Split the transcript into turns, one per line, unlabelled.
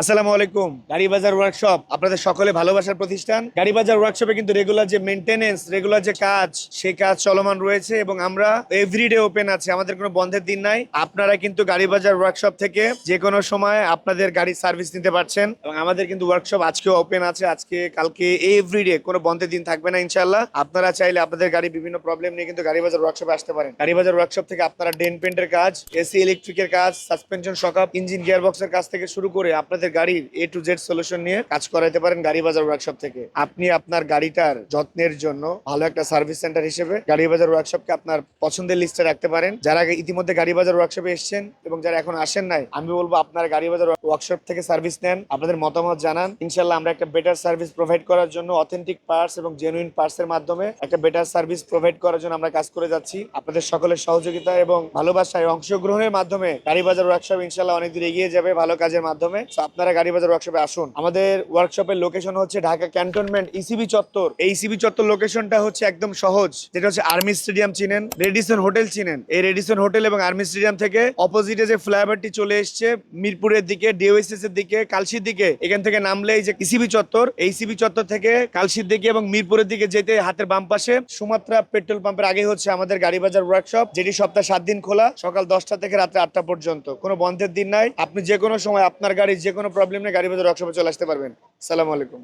আসসালামু আলাইকুম। গাড়ি বাজার ওয়ার্কশপ আপনাদের সকলে ভালোবাসার প্রতিষ্ঠান। গাড়ি বাজার ওয়ার্কশপে কিন্তু রেগুলার যে মেইনটেনেন্স, রেগুলার যে কাজ, সেই কাজ চলমান রয়েছে এবং আমরা এভরিডে ওপেন আছে, আমাদের কোনো বন্ধের দিন নাই। আপনারা কিন্তু গাড়ি বাজার ওয়ার্কশপ থেকে যে কোনো সময় আপনাদের গাড়ির সার্ভিস নিতে পারছেন এবং আমাদের কিন্তু ওয়ার্কশপ আজকেও ওপেন আছে, আজকে কালকে এভরিডে, কোনো বন্ধের দিন থাকবে না ইনশাআল্লাহ। আপনারা চাইলে আপনাদের গাড়ি বিভিন্ন প্রবলেম নিয়ে কিন্তু গাড়ি বাজার ওয়ার্কশপে আসতে পারেন। গাড়ি বাজার ওয়ার্কশপ থেকে আপনারা ডেন পেন্টের কাজ, এসি ইলেকট্রিকের কাজ, সাসপেনশন শকআপ, ইঞ্জিন গিয়ারবক্সের কাজ থেকে শুরু করে আপনাদের গাড়ির এ টু জেড সলিউশন নিয়ে কাজ করাতে পারেন গাড়ি বাজার ওয়ার্কশপ থেকে। আপনি আপনার গাড়িটার যত্নের জন্য ভালো একটা সার্ভিস সেন্টার হিসেবে গাড়ি বাজার ওয়ার্কশপকে আপনার পছন্দের লিস্টে রাখতে পারেন। যারা ইতিমধ্যে গাড়ি বাজার ওয়ার্কশপে এসেছেন এবং যারা এখন আসেন নাই, আমি বলবো আপনার গাড়ি বাজার ওয়ার্কশপ থেকে সার্ভিস নেন, আপনাদের মতামত জানান। ইনশাল্লাহ আমরা একটা বেটার সার্ভিস প্রোভাইড করার জন্য অথেন্টিক পার্টস এবং জেনুইন পার্টস এর মাধ্যমে একটা বেটার সার্ভিস প্রোভাইড করার জন্য আমরা কাজ করে যাচ্ছি। আপনাদের সকলের সহযোগিতা এবং ভালোবাসায় অংশগ্রহণের মাধ্যমে গাড়ি বাজার ওয়ার্কশপ ইনশাল্লাহ অনেক দূর এগিয়ে যাবে ভালো কাজের মাধ্যমে। তো আপনারা গাড়ি বাজার ওয়ার্কশপে আসুন। আমাদের ওয়ার্কশপের লোকেশন হচ্ছে ঢাকা ক্যান্টনমেন্ট ইসিবি চত্বর। এই ইসিবি চত্বর লোকেশনটা হচ্ছে একদম সহজ, যেটা হচ্ছে আর্মি স্টেডিয়াম চিনেন, রেডিসন হোটেল চিনেন। এই রেডিসন হোটেল এবং আর্মি স্টেডিয়াম থেকে অপোজিটে যে ফ্লাইওভারটি চলে এসছে মিরপুরের দিকে, ডিওএসএস এর দিকে, কালশির দিকে, এখান থেকে নামলেই যে ইসিবি চত্বর, এই ইসিবি চত্বর থেকে কালশির দিকে এবং মিরপুরের দিকে যেতে হাতের বাম পাশে সুমাত্রা পেট্রোল পাম্পের আগে হচ্ছে আমাদের গাড়ি বাজার ওয়ার্কশপ, যেটি সপ্তাহে 7 দিন খোলা, সকাল 10টা থেকে রাত্রে 8টা পর্যন্ত। কোনো বন্ধের দিন নাই। আপনি যে কোনো সময় আপনার গাড়ির যে কোনো প্রবলেম নিয়ে গাড়ি বাজার ওয়ার্কশপে চলে আসতে পারবেন। সালাম আলাইকুম।